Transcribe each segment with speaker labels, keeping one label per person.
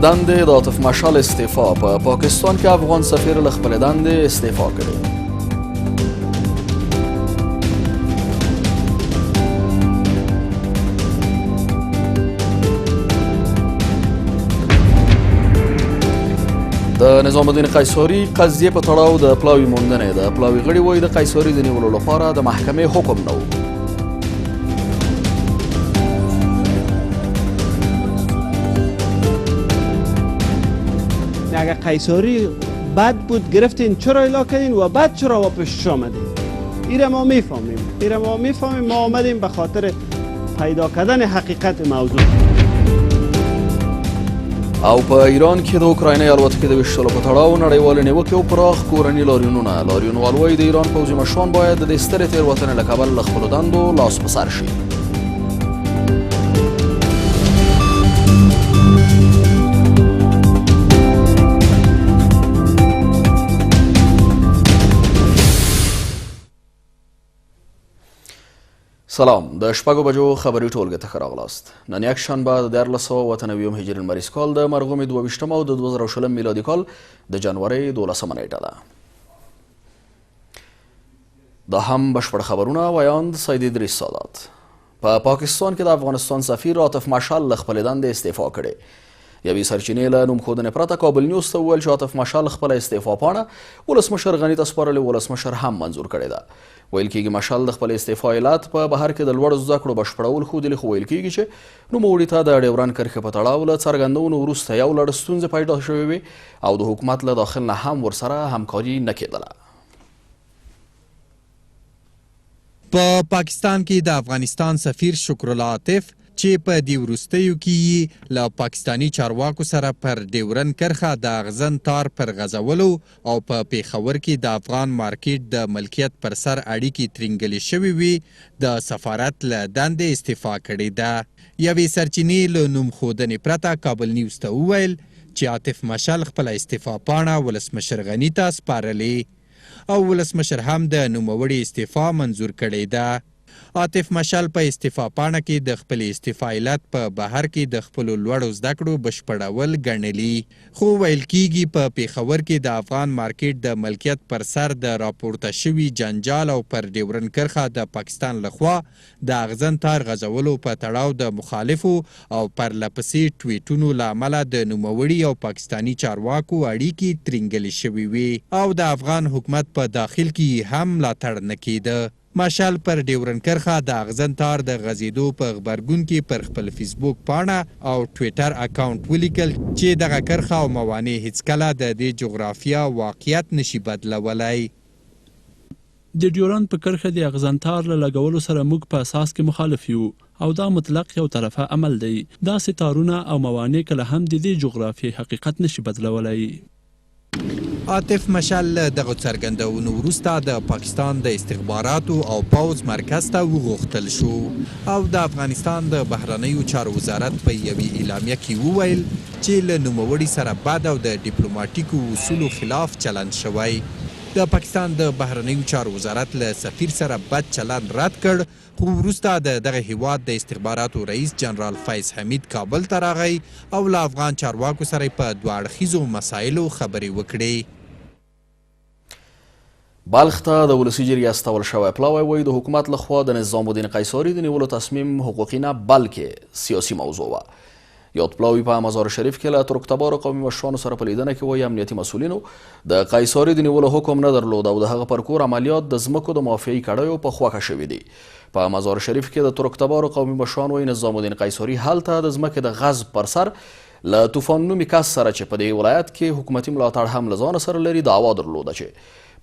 Speaker 1: دندې د عاطف مشعل استعفا. په پاکستان کې افغان سفیر له خپلې دندې استعفا کړې. د نظام الدین قیصاري قضیې په تړاو د پلاوي موندنې. د پلاوي غړي وايي د قیصاري د نیولو لپاره د محکمې حکم نه و.
Speaker 2: اگر قیصاری بد بود گرفتین چرا اعلام کردین و بعد چرا واپسش آمدین؟ ایره ما میفهمیم ما آمدیم به خاطر پیدا کردن حقیقت موضوع.
Speaker 1: او په ایران کې د اوکراینۍ الوتکې د ویشتلو په تړاو نړیوالې نیوکې او پراخ کورني لاریونونه. لاریونوال وايي د ایران پوځي مشران باید د سترې تېروتنې له کبله له خپلو دندو لاس په سر شي. سلام، د شپږو بجو خبري ټولګې ته ښه راغلاست. نن یکشنبه د 1499 هجري لمریز کال د مرغومې 22 او د 2020 میلادي کال د جنورۍ 12 نیټه ده. دا هم بشپړ خبرونه. وایاند سید ادریس سادات. په پاکستان کې د افغانستان سفیر عاطف مشعل له خپلې دندې استعفا کړې. یوې سرچینې له نومښودنې پرته کابل نیوز ته وویل چې عاطف مشعل خپله استعفا پاڼه ولسمشر غني ته سپارلې، ولسمشر هم منظور کړې ده. ویل کېږي مشعل د خپل استعفا علت په بهر کې د لوړو زده کړو بشپړول ښودلي، خو ویل کېږي چې نوموړي ته د ډیورنډ کرښې په تړاو له څرګندونو وروسته یو لړ ستونزې پیدا شوې وې او د حکومت له داخل نه هم ورسره همکاري نه کېدله.
Speaker 3: په پاکستان کې د افغانستان سفیر شکرالله عاطف چې په دې وروستیو کې له پاکستاني چارواکو سره پر ډیورنډ کرښه د اغزن تار پر غځولو او په پیښور کې د افغان مارکیټ د ملکیت پر سر اړیکې ترینګلې شوې وي د سفارت له دندې استعفا کړې ده. یوې سرچینې له نومښودنې پرته کابل نیوز ته وویل چې عاطف مشعل خپله استعفا پاڼه ولسمشر غني ته سپارلې او ولسمشر هم د نوموړي استعفا منظور کړې ده. عاطف مشعل په استعفا پاڼه کې د خپلې استعفا علت په بهر کې د خپلو لوړو زده کړو بشپړول ګڼلي، خو ویل کېږي په پیښور کې د افغان مارکیټ د ملکیت پر سر د راپورته شوي جنجال او پر ډیورنډ کرښه د پاکستان لخوا د اغزن تار غځولو په تړاو د مخالفو او پرلپسې ټویټونو له امله د نوموړي او پاکستاني چارواکو اړیکې ترینګلې شوې وې او د افغان حکومت په داخل کې هم ملاتړ نه کېده. مشعل پر ډیورنډ کرښه د اغزن تار د غځېدو په غبرګون کې پر خپل فیسبوک پاڼه او ټویټر اکاونټ ولیکل چې دغه کرښه او موانع هیڅکله د دې جغرافیه واقعیت نشي بدلولی.
Speaker 4: د ډیورنډ په کرښه د اغزن تار له لګولو سره موږ په اساس کې مخالف یو او دا مطلق یو طرفه عمل دی. داسې تارونه او موانع کله هم د دې جغرافیې حقیقت نشي بدلولی.
Speaker 3: عاطف مشعل دغه څرګندونو وروسته د پاکستان د استخباراتو او پوځ مرکز ته وغوښتل شو او د افغانستان د بهرنیو چارو وزارت په یوې اعلامیه کې وویل چې له نوموړي سره بد او د ډیپلوماټیکو اصولو خلاف چلند شوی. د پاکستان د بهرنیو چارو وزارت له سفیر سره بد چلند رد کړ، خو وروسته د دغه هیواد د استخباراتو رئیس جنرال فیض حمید کابل ته راغی او له افغان چارواکو سره په دوه اړخیزو مسایلو خبرې وکړې.
Speaker 1: بلخ ته د ولسي جرګې استول شوی پلاوي وايي د حکومت لخوا د نظام الدین قیصاري د نیولو تصمیم حقوقي نه بلکې سیاسي موضوع وه. یاد پلاوي په مزار شریف کې له ترکتبارو قومي مشرانو سره په لیدنه کې وايي امنیتي مسؤلینو د قیصاري د نیولو حکم نه درلود او د هغه پر کور عملیات د ځمکو د مافیایي کړیو په خوښه شوي دي. په مزار شریف کې د ترکتبارو قومي مشران وايي نظام الدین قیصاري هلته د ځمکې د غصب پر سر له طوفان نومي کس سره چې په دې ولایت کې حکومتي ملاتړ هم له ځانه سره لري دعوا درلوده چې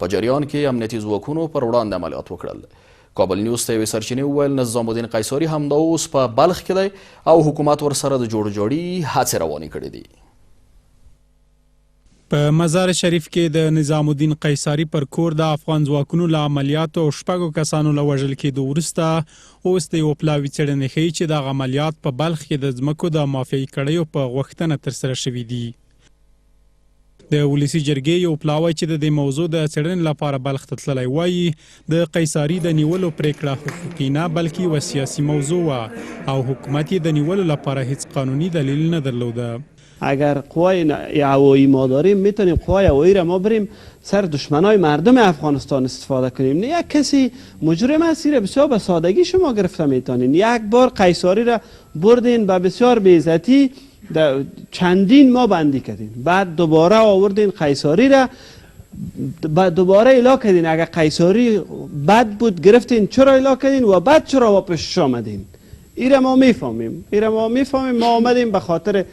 Speaker 1: په جریان کې امنیتي ځواکونو پر وړاندې عملیات وکړل. کابل نیوز ته یوې سرچینې وویل نظام الدین قیصاري همدا اوس په بلخ کې دی او حکومت ورسره د جوړجاړي هڅې روانې کړې دي.
Speaker 5: په مزار شریف کې د نظام الدین قیصاري پر کور د افغان ځواکونو له عملیاتو او 6 کسانو له وژل کېدو وروسته اوس د یو پلاوي څېړنې ښیي چې دغه عملیات په بلخ کې د ځمکو د مافیایي کړیو په غوښتنه ترسره شوي دي. د ولسي جرګې یو پلاوی چې د دې موضوع د څېړنې لپاره بلخ ته تللی وایي د قیصاري د نیولو پرېکړه حقوقي نه بلکې یوه سیاسي موضوع وه او حکومت یې د نیولو لپاره هیڅ قانوني دلیل نه درلوده.
Speaker 2: اگر قوای هوایی ما داریم میتونیم قوای هوایی را ما بریم سر دشمنای مردم افغانستان استفاده کنیم. نه یک کسی مجرم است را بسیار به سادگی شما گرفته میتونین. یک بار قیصاری را بردین به بسیار بی‌عزتی چندین ماه بندی کردین، بعد دوباره آوردین قیصاری را دوباره اعلام کردین. اگر قیصاری بد بود گرفتین چرا اعلام کردین و بعد چرا واپس آمدین؟ ایره ما میفهمیم. ما آمدیم به خاطر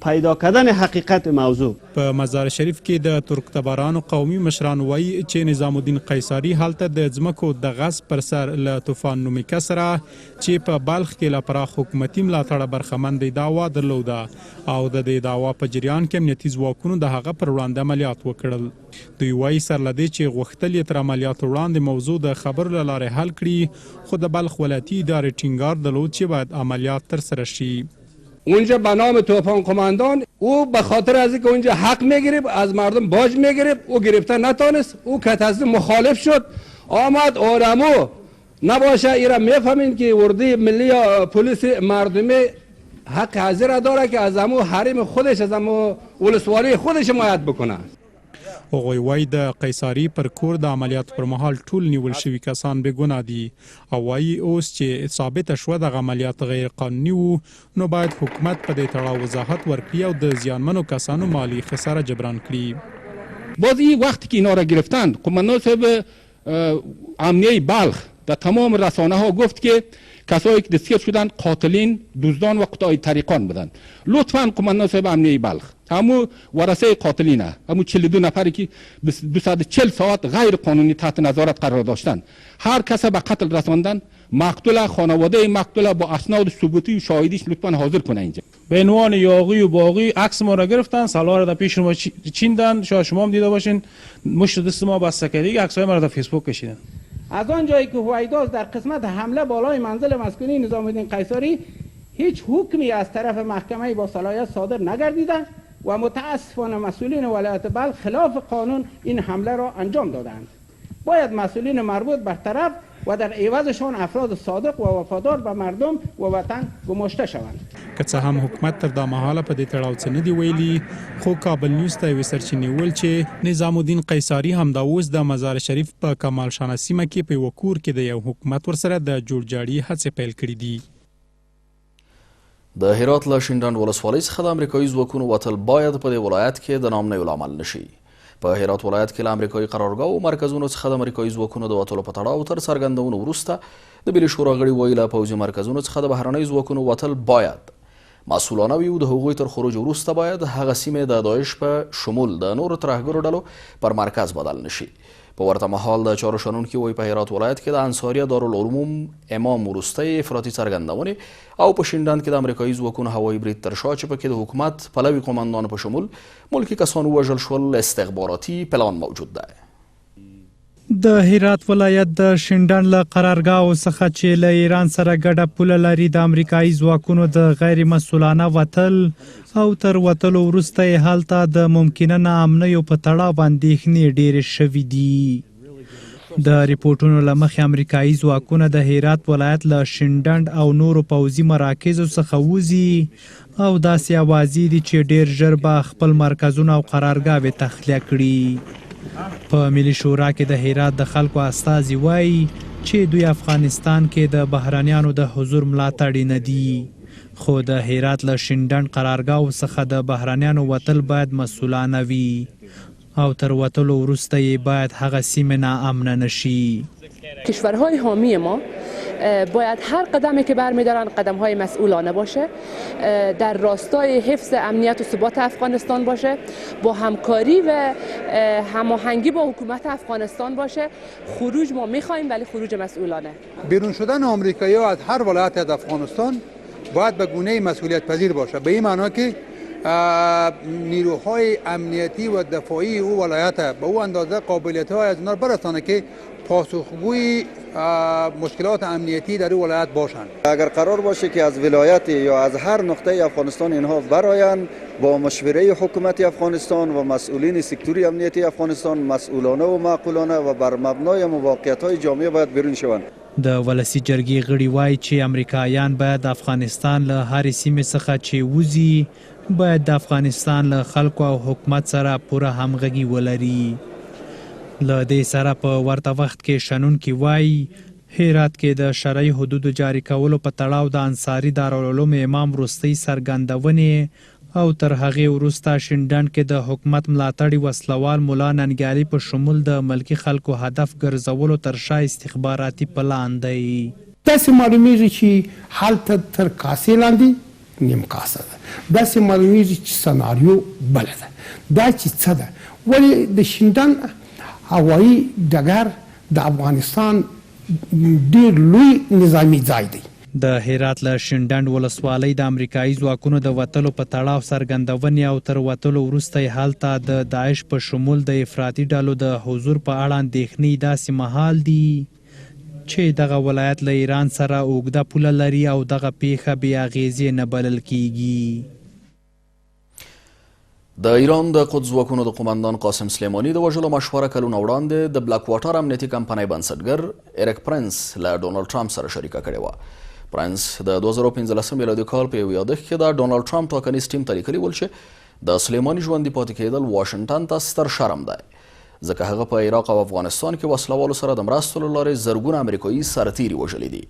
Speaker 2: پیدا کردن حقیقت موضوع.
Speaker 5: په مزار شریف کې د ترکتبارانو قومي مشران وایي چې نظام الدین قیصاري هلته د ځمکو د غصب پر سر له طوفان نومیکه سره چې په بلخ کې له پراخ حکومتي ملاتړه برخمن دی دعوا درلوده او د دې دعوا په جریان کې امنیتي ځواکونو د هغه پر وړاندې عملیات وکړل. دوی وایي سر له دې چې غوښتل یې تر عملیاتو وړاندې موضوع د خبرو له لارې حل کړي، خو د بلخ ولایتي ادارې ټینګار درلود چې باید عملیات ترسره شي.
Speaker 6: اونجا به نام طوفان قماندان او به خاطر از اینکه اونجا حق میگرفت از مردم باج میگرفت او گرفته نتونست، او که تصدیق مخالف شد آمد آدمو نباشه ایران میفهمین که وردی ملی پلیس مردمی حق حاضر داره که از امو حریم خودش از امو ولسوالی خودش حمایت بکنه.
Speaker 5: هغوی وایي د قیصاري پر کور د عملیاتو پر مهال ټول نیول شوي کسان بې ګناه دي او وایي اوس چې ثابته شوه دغه عملیات غیر قانوني وو نو باید حکومت په دې تړاو وضاحت ورکړي او د زیانمنو کسانو مالی خساره جبران کړي.
Speaker 6: باز این وقتی که اینا را گرفتند قماندان صاحب امنیه بلخ در تمام رسانه ها گفت که کسایی که دستگیر شدند قاتلین، دزدان و قطاع طریقان بودند. لطفاً قماندان صاحب امنیه بلخ همو ورثه قاتلینه، همو 42 نفری که 240 ساعت غیر قانونی تحت نظارت قرار داشتند، هر کس به قتل رساندن، مقتول خانواده مقتول با اسناد ثبوتی و شاهدیش لطفاً حاضر کنه اینجا.
Speaker 7: به عنوان یاغی و باغی عکس ما را گرفتن، سلاح را در پیش ما چیندن، شاید شما هم دیده باشین مشت دست ما بسته کردی، عکسای ما را در فیسبوک کشیدن.
Speaker 8: از آن جایی که هوایدار در قسمت حمله بالای منزل مسکونی نظام الدین قیصاری هیچ حکمی از طرف محکمه با صلاحیت صادر نگردیده و متاسفانه مسئولین ولایت بلخ خلاف قانون این حمله را انجام دادند. باید مسئولین مربوط برطرف و در عوضشان افراد صادق و وفادار به مردم و وطن گماشته شوند.
Speaker 5: که څه هم حکومت تر دا مهاله په دې تړاو څه نه دی ویلي، خو کابل نیوز ته یوې سرچینې ویل چې نظام الدین قیصاري همدا اوس د مزار شریف په کمال شانه سیمه کې په یوه کور کې د یو حکومت ورسره د جوړجاړي هڅې پیل کړي دي.
Speaker 1: د هرات له شینډنډ ولسوالۍ څخه د امریکایي ځواکونو وتل باید په دې ولایت کې د نامنیو لامل نشي. په هرات ولایت کې له امریکایي قرارګاه او مرکزونو څخه د امریکایي ځواکونو د وتلو په تړاو تر څرګندونو وروسته د ملي شورا غړي وایي له پوځي مرکزونو څخه د بهرنیو ځواکونو وتل باید مسؤلانه وي او د هغوی تر خروج وروسته باید هغه سیمې د داعش په شمول د نورو ترهګرو ډلو پر مرکز بدل نشي. په ورته مهال د چارو شنونکي وایي په هرات ولایت کې د انصاریه دارالعلوم امام وروستۍ افراطي څرګندونې او په شینډنډ کې د امریکایي ځواکونو هوایي برید تر شا چې پکې د حکومت پلاوي قوماندانو په شمول ملکي کسان ووژل شول استخباراتي پلان موجود ده.
Speaker 9: د هرات ولایت د شینډنډ له قرارګاهو څخه چې له ایران سره ګډه پوله لري د امریکایي ځواکونو د غیر مسؤلانه وتل او تر وتلو وروسته یې هلته د ممکنه ناامنیو په تړاو اندېښنې ډېرې شوي دي. د ریپورټونو له مخې امریکایي ځواکونه د هرات ولایت له شینډنډ او نورو پوځي مراکزو څخه وځي او داسې اوازې دي چې ډېر ژر به خپل مرکزونه او قرارګاوې تخلیه کړي. په ملي شورا کې د هرات د خلکو استازي وایي چې دوی افغانستان کې د بهرنیانو د حضور ملاتړي نه دي، خو د هرات له شینډنډ قرارګاهو څخه د بهرنیانو وتل باید مسؤلانه وي او تر وتلو وروسته یې باید هغه سیمه ناامنه نشي.
Speaker 10: کشورهای حامی ما باید هر قدمی که برمی‌دارن قدم‌های مسئولانه باشه، در راستای حفظ امنیت و ثبات افغانستان باشه، با همکاری و هماهنگی با حکومت افغانستان باشه. خروج ما می‌خوایم ولی خروج مسئولانه.
Speaker 11: بیرون شدن آمریکایی‌ها از هر ولایت از افغانستان باید به گونه‌ای مسئولیت پذیر باشه، به این معنا که نیروهای امنیتی و دفاعی او ولایت به او اندازه قابلیت‌های از اینا برسانه که پاسخگوی مشکلات امنیتی در این ولایت باشند.
Speaker 12: اگر قرار باشه که از ولایت یا از هر نقطه افغانستان اینها برآیند، با مشوره حکومت افغانستان و مسئولین سکتوری امنیتی افغانستان مسئولانه و معقولانه و بر مبنای موقعیت‌های جامعه باید بیرون شوند.
Speaker 9: د ولسي جرګې غړي وایي چې امریکایان باید افغانستان له هرې سیمې څخه چې وځي باید د افغانستان له خلکو او حکومت سره پوره همغږي ولري. له دې سره په ورته وخت کې شنونکي وایي هرات کې د شرعي حدودو جاري کولو په تړاو د انصاري دارالعلوم امام وروستۍ څرګندونې او تر هغې وروسته شینډنډ کې د حکومت ملاتړي وسلوال ملا ننګیالي په شمول د ملکي خلکو هدف ګرځولو تر شا استخباراتي پلان دی.
Speaker 13: داسې معلومیږي چې هلته تر کاسې لاندې نیم کاسه ده، داسې معلومیږي چې سناریو بله ده. دا چې څه ده؟ ولې د شینډنډ هوایي ډګر د افغانستان ډېر لوی نظامي ځای دی.
Speaker 9: د هرات له شینډنډ ولسوالۍ د امریکایي ځواکونو د وتلو په تړاو څرګندونې او تر وتلو وروسته یې هلته د داعش په شمول د افراطي ډلو د حضور په اړه اندېښنې داسې مهال دي چې دغه ولایت له ایران سره اوږده پوله لري او دغه پیښه بې اغېزې نه بلل کیږي.
Speaker 1: د ایران د قدس ځواکونو د قومندان قاسم سلیماني د وژلو مشوره کلونه وړاندې د بلاک واټر امنیتي کمپنۍ بنسټګر ایرک پرنس له ډونالډ ټرمپ سره شریکه کړې وه. پرنس د 2015 میلادي کال په یو یادښت کې د ډونالډ ټرمپ ټاکنیز ټیم ته لیکلي ول چې د سلیماني ژوندي پاتې کېدل واشنګټن ته ستر شرم دی ځکه هغه په عراق او افغانستان کې وسلوالو سره د مرستو له لارې زرګونه امریکایي سرتیري وژلي دي.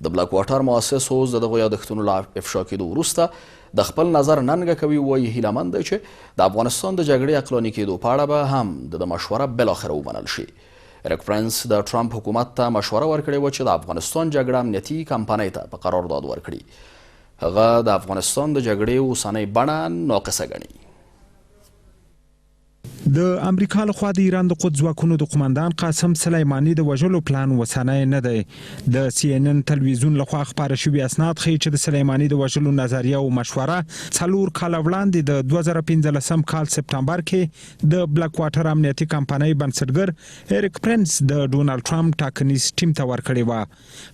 Speaker 1: د بلاک واټر مؤسس اوس د دغو یادښتونو له افشا کېدو وروسته د خپل نظر ننګه کوي. وایي هیلهمند دی چې د افغانستان د جګړې عقلاني کېدو په اړه به هم د مشوره بالاخره ومنل شي. ایرک پرنس د ټرمپ حکومت ته مشوره ورکړې وه چې د افغانستان جګړه امنیتي کمپنۍ ته په قرارداد ورکړي. هغه د افغانستان د جګړې اوسنۍ بڼه ناقصه ګڼي.
Speaker 5: د امریکا لخوا د ایران د قدس ځواکونو د قومندان قاسم سلیماني د وژلو پلان وسنی نه دی. د CNN تلویزیون لخوا خپاره شوي اسناد ښیي چې د سلیماني د وژلو نظریه او مشوره 4 کاله وړاندې د 2015 کال سپتامبر کې د بلاک واټر امنیتي کمپنۍ بنسټګر ایرک پرنس د ډونالډ ټرمپ ټاکنیز ټیم ته ورکړې وه.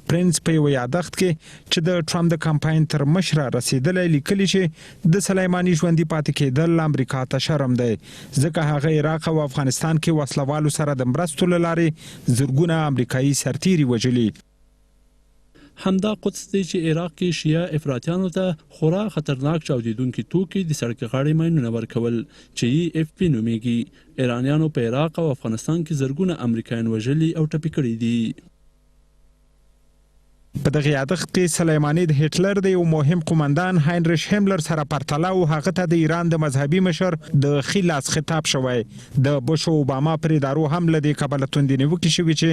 Speaker 5: پرنس په یو یادښت کې چې د ټرمپ د کمپاین تر مشره رسیدلی لیکلي چې د سلیماني ژوندي پاتې کېدل امریکا ته شرم دی ځکه هغه عراق او افغانستان کې وسلوالو سره د مرستو له لارې زرګونه امریکایي سرتیري وژلي.
Speaker 4: همدا قدس دی چې عراق کې شیعه افراطیانو ته خورا خطرناک چاودیدونکي توکي د سړک غاړې ماینونه ورکول چې FP نومیږي. ایرانیانو په عراق او افغانستان کې زرګونه امریکایان وژلي او ټپي کړي دي.
Speaker 5: په دغه یادښت کې سلیماني د هټلر د یو مهم قومندان هاینریش هیملر سره پرتله او هغه ته د ایران د مذهبي مشر د ښي لاس خطاب شوی. د بوش او اوباما پر ادارو هم له دې کبله توندې نیوکې شوي چې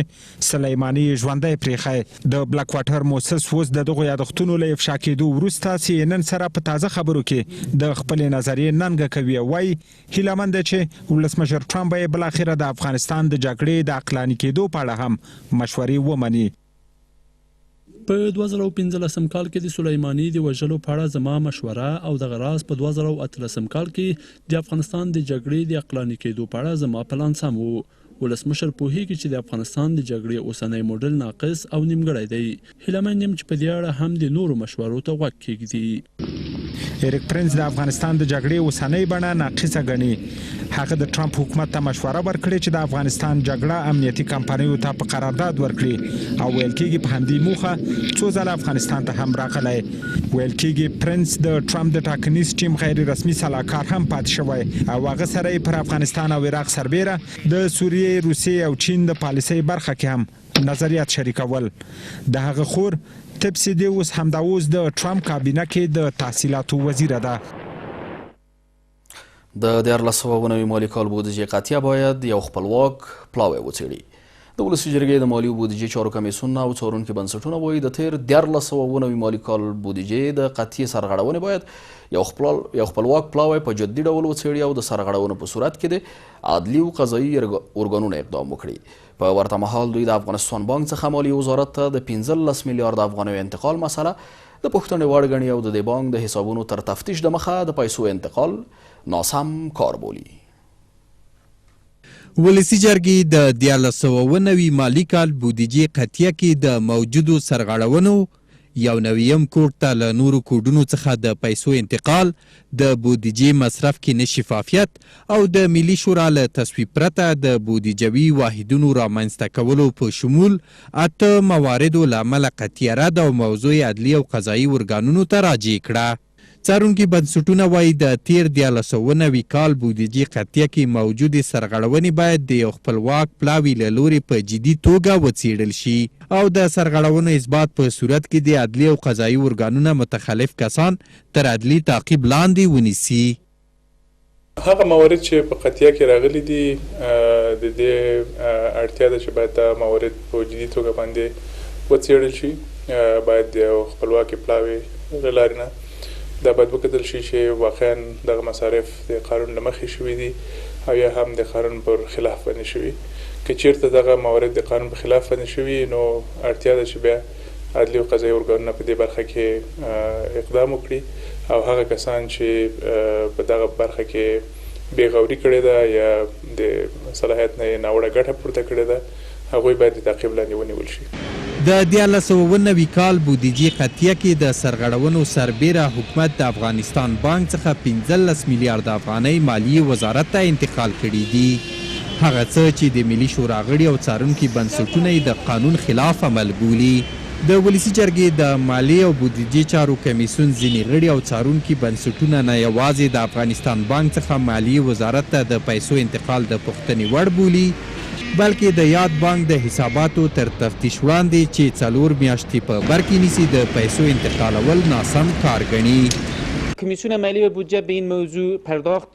Speaker 5: سلیماني ژوندی پرېښی. د بلاک واټر موسس اوس د دغو یادښتونو له افشا کېدو وروسته CNN سره په تازه خبرو کې د خپلې نظریې ننګه کوي او وایي هیلهمند دی چې ولسمشر ټرمپ به بالاخره د افغانستان د جګړې د عقلاني کېدو په اړه هم مشورې ومني.
Speaker 4: په 2015 کال کې د سلیماني د وژلو په اړه زما مشوره او دغه راز په 2013 کال کې د افغانستان د جګړې د عقلاني کېدو په اړه زما پلان سم و. ولسمشر پوهیږي چې د افغانستان د جګړې اوسنی موډل ناقص او نیمګړی دی. هیلهمند یم چې په دې اړه هم د نورو مشورو ته غوږ کېږدي.
Speaker 5: ایرک پرنس د افغانستان د جګړې اوسنۍ بڼه ناقصه ګڼي. هغه د ټرمپ حکومت ته مشوره ورکړې چې د افغانستان جګړه امنیتي کمپنیو ته په قرارداد ورکړي او ویل کېږي په همدې موخه څو ځله افغانستان ته هم راغلی. ویل کېږي پرنس د ټرمپ د ټاکنیز ټیم غیر رسمي سلاکار هم پاتې شوی او هغه سره یې پر افغانستان او عراق سربیره د سوریې، روسیې او چین د پالیسۍ برخه کې هم نظریات شریکول. د هغه خور تپسی دی اوس همدا اوس د ټرمپ کابینه کې د تحصیلاتو وزیره ده.
Speaker 1: د 2019 مالي کال بودجې قطعه باید یو خپلواک پلاوي وڅېړي. د ولسي جرګې د مالي او بودجې چارو کمیسیون او څارونکي بنسټونه وایي د تیر 2019 مالي کال بودجې د قطعې سرغړونې باید یو خپلواک پلاوی په جدي ډول وڅېړي او د سرغړونو په صورت کې د عدلي او قضایي ارګانونو اقدام وکړي. په ورته مهال دوی د افغانستان بانک څخه مالیې وزارت ته د 15 میلیارد افغانیو انتقال مسله د پوښتنې وړ ګڼي او د دې بانک د حسابونو تر تفتیش د مخه د پیسو انتقال ناسم کار بولي.
Speaker 3: ولسي جرګې د 2019 مالي کال بودیجې قطعه کې د موجودو سرغړونو یو نویم کوډ ته له نورو کوډونو څخه د پیسو انتقال، د بودیجې مصرف کې نه شفافیت او د ملي شورا له تصویب پرته د بودیجوي واحدونو رامنځته کولو په شمول 8 مواردو له امله قطعي رد او موضوع عدلي او قضایي ارګانونو ته راجع کړه. څارونکي بنسټونه وایي د تیر 1990 کال بودیجې قطعیه کې موجودې سرغړونې باید د یو خپلواک پلاوي له لورې په جدي توګه وڅیړل شي او د سرغړونو اثبات په صورت کې د عدلي او قضایي ارګانونه متخلف کسان تر عدلي تعقیب لاندې ونیسي.
Speaker 14: هغه موارد چې په قطعیه کې راغلي دي د دې اړتیا ده چې باید دا موارد په جدي توګه باندې وڅیړل شي. باید د یو خپلواکې پلاوي له لارې نه دا باید وکتل شي چې واقعا دغه مصارف د قانون له مخې شوي دي او یا هم د قانون پر خلاف باندې شوي. که چیرته دغه موارد د قانون په خلاف باندې شوي نو اړتیا ده چې بیا عدلي او قضایي ارګانونه په دې برخه کې اقدام وکړي او هغه کسان چې په دغه برخه کې بېغوري کړې ده یا د صلاحیت نه یې ناوړه ګټه پورته کړې ده هغوی باید د تعقیب لاندې ونیول شي.
Speaker 3: د 1990 کال بودیجې قطعیه کې د سرغړونو سربیره حکومت د افغانستان بانک څخه 15 میلیارد افغانۍ مالیې وزارت ته انتقال کړي دي. هغه څه چې د ملي شورا غړي او څارونکي بنسټونه یې د قانون خلاف عمل بولي. د ولسي جرګې د مالیې او بودیجې چارو کمیسیون ځینې غړي او څارونکي بنسټونه نه یوازې د افغانستان بانک څخه مالیې وزارت ته د پیسو انتقال د پوښتنې وړ بولي بلکې د یاد بانک د حساباتو تر تفتیش وړاندې چې 4 میاشتې په بر کې نیسي د پیسو انتقالول ناسم کار ګڼي.
Speaker 15: کمیسیون مالی و بودجه به این موضوع پرداخت.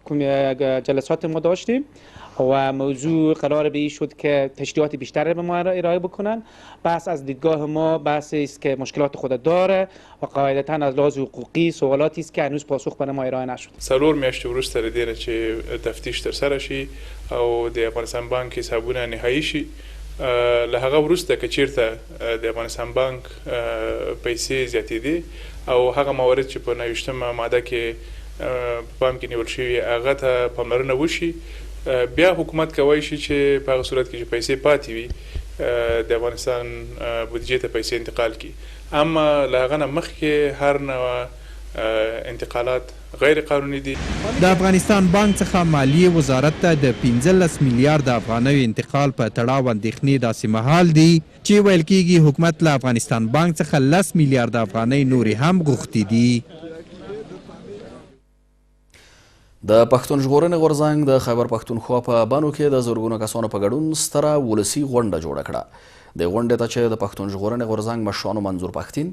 Speaker 15: جلسات ما داشتیم و موضوع قرار به این شد که تشریحات بیشتر به ما ارائه بکنن. بحث از دیدگاه ما بحثی است که مشکلات خود داره و قاعدتا از لحاظ حقوقی سوالاتی است که هنوز پاسخ برای ما ارائه نشد.
Speaker 14: 4 میاشتې وروسته له دې نه چې تفتیش ترسره شي او د افغانستان بانک حسابونه نهایي شي له هغه وروسته که چیرته د افغانستان بانک پیسې زیاتېدې او هغه موارد چې په 29مه ماده کې په پام کې نیول شوي هغه ته پاملرنه وشي بیا حکومت کولی شي چې په هغه صورت کې چې پیسې پاتې وي د افغانستان بودیجې ته پیسې انتقال کړي. اما له هغه نه مخکې هر نوع انتقالات غیر قانوني دي.
Speaker 3: د افغانستان بانک څخه مالیې وزارت ته د 15 میلیارد افغانیو انتقال په تړاو اندېښنې داسې مهال دي چې ویل کېږي حکومت له افغانستان بانک څخه 10 میلیارد افغانۍ نورې هم غوښتي دي.
Speaker 1: د پښتون ژغورنې غورځنګ د خیبر پښتونخوا په بانو کې د زرګونو کسانو په ګډون ستره ولسي غونډه جوړه کړه. د غونډې ته چې د پښتون ژغورنې غورځنګ مشرانو منظور پښتين،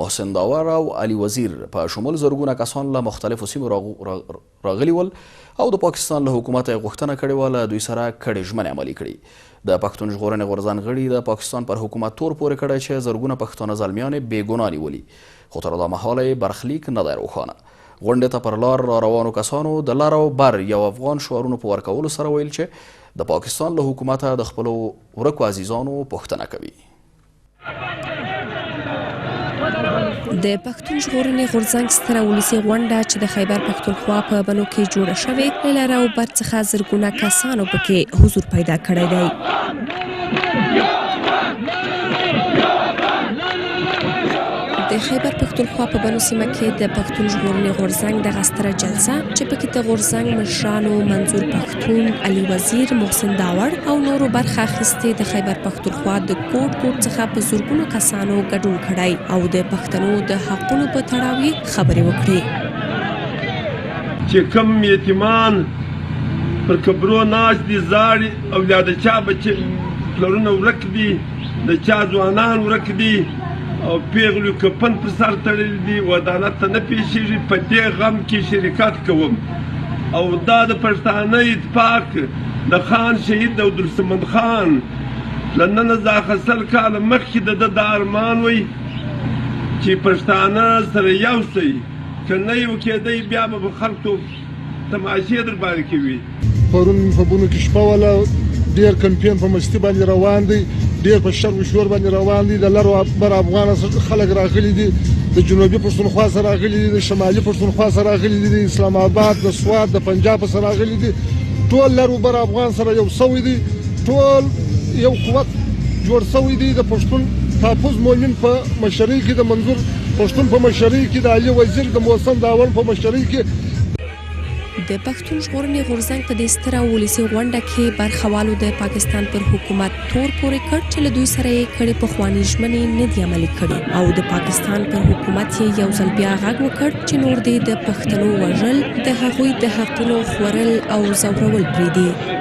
Speaker 1: محسن داور او علي وزیر په شمول زرګونه کسان له مختلفو سیمو راغلي ول او د پاکستان له حکومت یې غوښتنه کړې وه له دوی سره کړې ژمنې عملي کړي. د پښتون ژغورنې غورځنګ غړي د پاکستان پر حکومت تور پورې کړی چې زرګونه پښتانه زلمیان یې بېګناه نیولي خو تر دا مهاله یې برخلیک نه دی روښانه. غونډې ته پر لار را روانو کسانو د لار او بر یو افغان شعارونو په ورکولو سره ویل چې د پاکستان له حکومته د خپلو ورکو عزیزانو پوښتنه کوي.
Speaker 16: د پښتون ژغورنې غورځنګ ستره ولسي غونډه چې د خیبر پښتونخوا په بنو کې جوړه شوې له لار او بر څخه زرګونه کسانو پکې حضور پیدا کړی دی. د خیبر پښتونخوا په بنو سیمه کې د پښتون ژغورنې غورځنګ دغه ستره جلسه چې پکې د غورځنګ مشرانو منظور پښتون، علي وزیر، محسن داور او نورو برخه اخیستې د خیبر پښتونخوا د کوټ څخه په زرګونو کسانو ګډون کړی او د پښتنو د حقونو په تړاو خبرې وکړې.
Speaker 17: چې کوم یتیمان پر قبرو ناست دي زاړي او یا د چا بچي پلرونه ورک دي، د چا ځوانان ورک دي او پیغلو کپن پر سر تړلی دي، ودانت ته نه پیښیږي. په دې غم کې شرکت کوم او دا د پښتانه اتفاق د خان شهید عبدالصمد خان له نن څخه 100 کاله مخکې د ده د ارمان وی چې پښتانه سره یو شي، که نه یو کېدی بیا به خلکو تماشې در باندې کوي.
Speaker 18: پرون په بونو کې شپه وله ډېر کمپین په مستي باندې روان دی، ډېر په شر و شور باندې روان دي. د لر او بر افغان خلک راغلي دي، د جنوبي پښتونخوا سره راغلي دي، د شمالي پښتونخوا سره راغلي دي، د اسلام آباد، د سوات، د پنجاب سره راغلي دي. ټول لر او بر افغان سره یو سوی دي، ټول یو قوت جوړ سوی دی. د پښتون تحفظ مؤمن په مشرۍ کې، د منظور پښتون په مشرۍ کې، د علي وزیر د محسن داوړ په مشرۍ کې.
Speaker 16: د پښتون ژغورنې غورځنګ په دې ستره ولسي غونډه کې برخوالو د پاکستان پر حکومت تور پورې کړ چې له دوی سره یې کړې پخوانۍ ژمنې نه دي عملي کړي او د پاکستان پر حکومت یې یو ځل بیا غږ وکړ چې نور دې د پښتنو وژل، د هغوی د حقونو خورل او ځورول پرېږدي.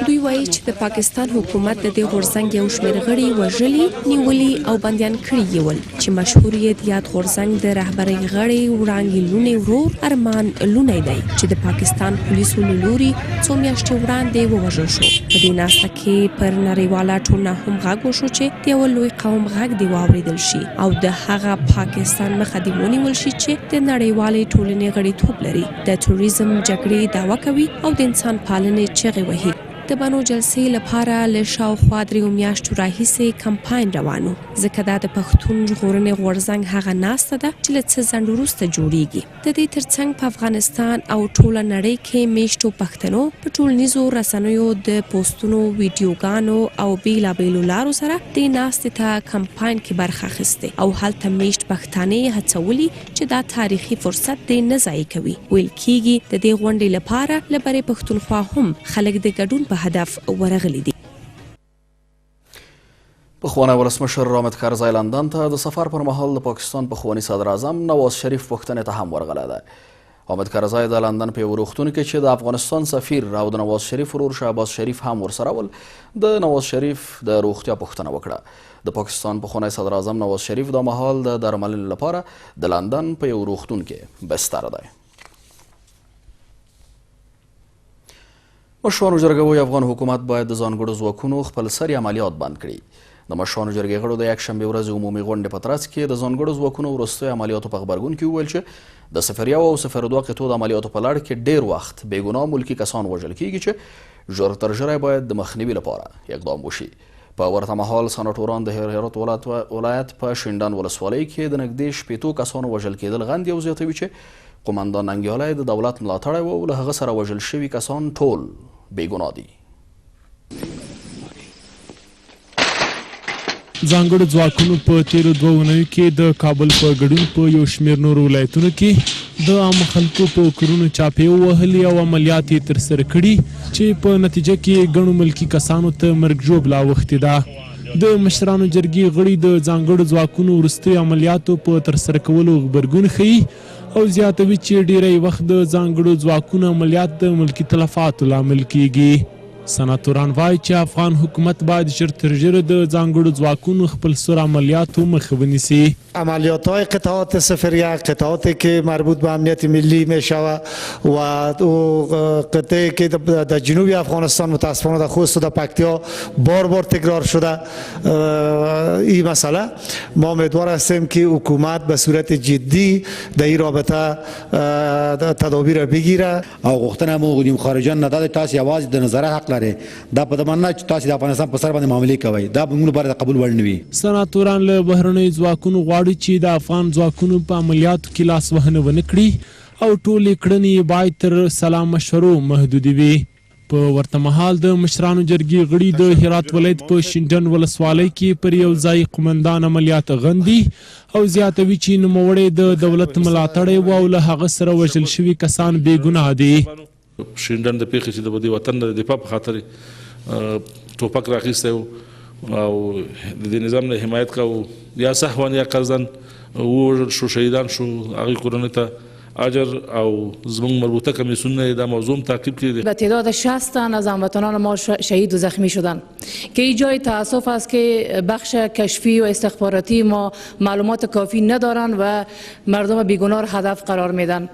Speaker 16: دوی وایي چې د پاکستان حکومت د دې غورځنګ یو شمېر غړي وژلي، نیولي او بندیان کړي یې ول چې مشهور یې د یاد غورځنګ د رهبرۍ غړی وړانګې لوڼې ورور ارمان لوڼی دی چې د پاکستان پولیسو له لوري څو میاشتې وړاندې ووژل شو. په دې ناسته کې پر نړیواله ټولنه هم غږ وشو چې د یوه لوی قوم غږ دې واورېدل شي او د هغه پاکستان مخه دې ونیول شي چې د نړیوالې ټولنې غړیتوب لري، د توریزم جګړې دعوه کوي او د انسان پالنې چغې وهي. د بانو جلسې لپاره له شاوخوا 3 میاشتو راهیسې کمپاین روان و، ځکه دا د پښتون ژغورنې غورځنګ هغه ناسته ده چې له څه ځنډ وروسته جوړیږي. د دې ترڅنګ په افغانستان او ټوله نړۍ کې میشتو پښتنو په ټولنیزو رسنیو د پوسټونو، ویډیوګانو او بیلابیلو لارو سره دې ناستې ته کمپاین کې برخه اخیستې او هلته میشت پښتانه هڅولي چې دا تاریخي فرصت دې نه ضایع کوي. ویل کېږي د دې غونډې لپاره له برې پښتونخوا هم خلک د ګډون په هدف ورغلي دي.
Speaker 1: پخوانی ولسمشر حامد کرزی لندن ته د سفر پر مهال د پاکستان پخوانی صدر اعظم نواز شریف پوښتنې ته هم ورغلی دی. حامد کرزی د لندن په یو روغتون کې چې د افغانستان سفیر او د نواز شریف ورور شهباز شریف هم ورسره ول، د نواز شریف د روغتیا پوښتنه وکړه. د پاکستان پخوانی صدر اعظم نواز شریف دا مهال د درملنې لپاره د لندن په یو روغتون کې بستر دی. مشرانو جرګه وایي افغان حکومت باید د ځانګړو ځواکونو خپلسري عملیات بند کړي. د مشرانو جرګې غړو د یکشنبې ورځې عمومي غونډې په ترڅ کې د ځانګړو ځواکونو وروستیو عملیاتو په غبرګون کې وویل چې د صفر 1 او صفر 2 قطعو د عملیاتو په لړ کې ډیر وخت بې ګناه ملکي کسان وژل کیږي چې ژر تر ژره باید د مخنیوي لپاره اقدام وشي. په ورته مهال سناټوران د هرات ولایت په شینډان ولسوالۍ کې د نږدې 80 کسانو وژل کېدل غندي او زیاتوي چې قومندان ننګیالی د دولت ملاتړی و او له هغه سره وژل شوي کسان ټول بې ګناه دي.
Speaker 4: ځانګړو ځواکونو په تیرو 2 اونیو کې د کابل په ګډون په یو شمېر نورو ولایتونو کې د عامو خلکو په کورونو چاپې ووهلي او عملیات یې ترسره کړي چې په نتیجه کې ګڼو ملکي کسانو ته مرګ ژوبله اوښتې ده. د مشرانو جرګې غړي د ځانګړو ځواکونو وروستیو عملیاتو په ترسره کولو غبرګون ښیي او زیاتوي چې ډیری وخت د ځانګړو ځواکونو عملیات د ملکي تلفاتو لامل کیږي. سناتوران وایي چې افغان حکومت باید ژر تر ژره د ځانګړو ځواکونو خپلسر عملیاتو مخه ونیسي.
Speaker 19: عملیات‌های قطعات صفر 1 قطعاتی که مربوط به امنیت ملی میشود و قطعی که در جنوب افغانستان متاسفانه در خوست و در پکتیا بار تکرار شده این مسئله ما امیدوار هستیم که حکومت به صورت جدی در این رابطه تدابیر بگیره.
Speaker 20: او غوښتنه مو غوډیم خارجان نه د تاسو یوازې د نظارت حق لري، دا په دمنه چې تاسو د افغانستان په سر باندې معاملې کوي، دا به موږ لپاره قبول وړ نه وي.
Speaker 4: سناتوران له بهرنیو ځواکونو غواړي چې د افغان ځواکونو په عملیاتو کې لاس وهنه ونه کړي او ټولې کړنې باید تر سلا مشورو محدودې وي. په ورته مهال د مشرانو جرګې غړي د هرات ولایت په شینډن ولسوالۍ کې پر یو ځای قومندان عملیات غندي او زیاتوي چې نوموړی د دولت ملاتړی و او له هغه سره وژل شوي کسان بې ګناه دي.
Speaker 21: شینډن د پیښې چې د وطن د دفاع په خاطر ټوپک راخیستی او د دې نظام نه حمایت کوو یا سهوا یا قصدا ووژل شو، شهیدان شو، هغوی کورنۍ ته اجر او زموږ مربوطه کمیسیون دا موضوع تعقیب کړي.
Speaker 22: به تعداد 60 تن از هموطنان ما شهید و زخمی شدند که این جای تاسف است که بخش کشفی و استخباراتی ما معلومات کافی ندارند و مردم بیگناه هدف قرار میدن.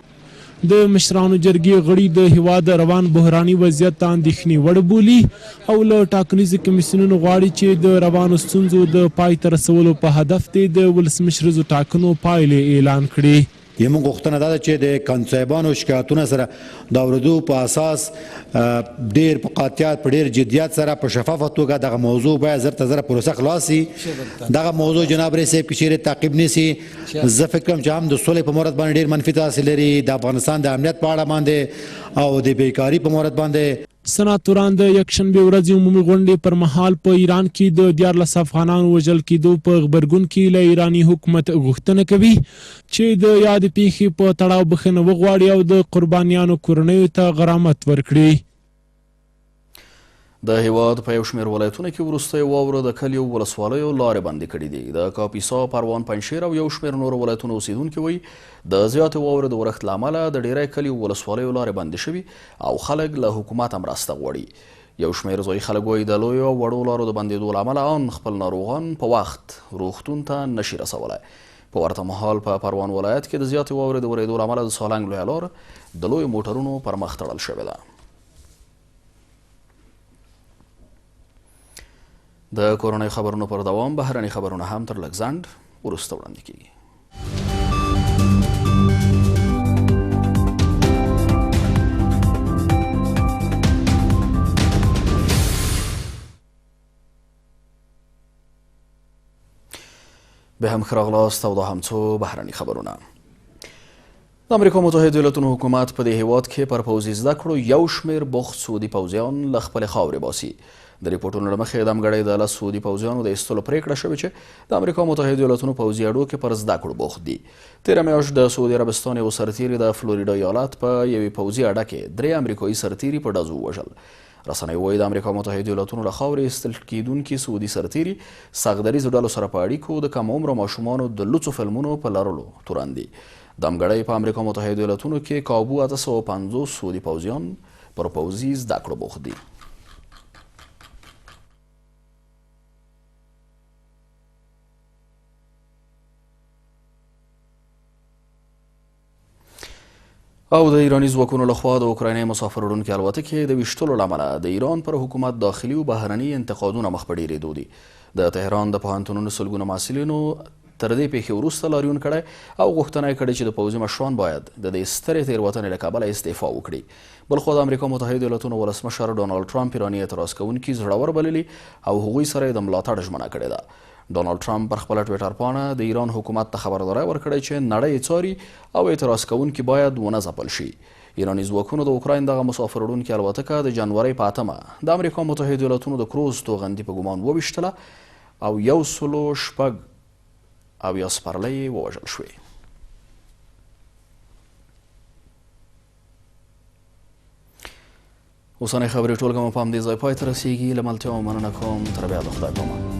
Speaker 4: د مشرانو جرګې غړي د هیواد روان بحراني وضعیت ته اندېښنې وړ بولي او له ټاکنیزو کمیسیونونو غواړي چې د روانو ستونزو د پای ته رسولو په هدف دې د ولسمشریزو ټاکنو پایلې اعلان کړي.
Speaker 20: یموږ غوښتنه دا ده چې د کنسایبانو شکایتونو سره د اورېدو په اساس ډېر په قاطعیت په ډېر جدیت سره په شفافه توګه دغه موضوع باید زر ته زره پروسه خلاص شي. دغه موضوع جناب رئیس صاحب که چیرې تعقیب نیسي زه فکر کوم چې هم د سولې په مورد باندې ډېر منفي تاثیر لري، د افغانستان د امنیت په اړه باندې او د بیکاري په مورد باندې.
Speaker 4: سناتوران د یکشنبې ورځې عمومي غونډې پر مهال په ایران کې د 14 افغانانو وژل کېدو په غبرګون کې له ایراني حکومت غوښتنه کوي چې د یادې پیښې په تړاو بخښنه وغواړي او د قربانیانو کورنیو ته غرامت ورکړي.
Speaker 1: د هیواد په یو شمېر ولایتونو کې وروستی واوره د کلیو ولسوالیو لارې بندې کړي دي. د کاپیسا، پروان، پنجشیر او یو شمېر نورو ولایتونو اوسیدونکي وایي د زیاتې واورې د ورښت له امله د ډیری کلیو ولسوالیو لارې بندې شوي او خلک له حکومته مرسته غواړي. یو شمېر ځایي خلک وایي د لویو او وړو لارو د بندېدو له امله ان خپل ناروغان په وخت روغتون ته نشي رسولی. په ورته مهال په پروان ولایت کې د زیاتې واورې د ورېدو له امله د سالنګ لویه لار د لویو موټرونو پر مخ تړل شوې ده. د کورنۍ خبرونو پر دوام بهرني خبرونه هم تر لږ ځنډ وروسته وړاندې کیږي. به هم ښه راغلاست او دا هم څو بهرني خبرونه. د امریکا متحده ایالاتونو حکومت په دې هیواد کې پر پوځي زده کړو یو شمېر بوخت سعودي پوځیان له خپلې خاورې باسي. د ریپورټونو له مخې د همګړۍ د 10 سعودي پوځیانو د ایستلو پرېکړه شوې چې د امریکا متحده ایالاتونو پوځي اډو کې پر زده کړو بوخت دي. تېره میاشت د سعودي عربستان یو سرتیري د فلوریډا ایالت په یوې پوځي اډه کې 3 امریکایي سرتیري په ډزو ووژل. رسنۍ وایي د امریکا متحده ایالاتونو له خاورې ایستل کېدونکي سعودي سرتیري سختدریځو ډلو سره په اړیکو د کم عمره ماشومانو د لوڅو فلمونو په لرلو تورن دي. د همګړۍ په امریکا متحده ایالاتونو کې کابو 850 سعودي پوځیان پر پوځي زده کړو بوخت دي. او د ایراني ځواکونو لخوا د اوکراینۍ مسافر وړونکي الوتکې د ویشتلو له امله د ایران پر حکومت داخلي او بهرني انتقادونه مخ په ډېرېدو دي. د تهران د پوهنتونونو سلګونه محصلینو تر دې پیښې وروسته لاریون کړی او غوښتنه یې کړې چې د پوځي مشران باید د دې سترې تېروتنې له کبله استعفا وکړي. بلخوا د امریکا متحده ایالاتونو ولسمشر ډونالډ ټرمپ ایراني اعتراض کوونکي زړور بللي او هغوی سره یې د ملاتړ ژمنه کړې ده. ډونالډ ټرمپ پر خپله ټویټر پاڼه د ایران حکومت ته خبرداری ورکړی چې نړۍ څاري او اعتراض کوونکي باید ونه ځپل شي. ایراني ځواکونو د اوکراین دغه مسافر وړونکي الوتکه د جنورۍ په 8 د امریکا متحده ایالاتونو د کروز توغندي په ګمان وویشتله او 106 سپرلۍ ووژل شوې. اوسنۍ خبرې ټولګه مو په همدې ځای پای ته رسیږي. له ملتیا مننه کوم. تر بیا د خدای په امان.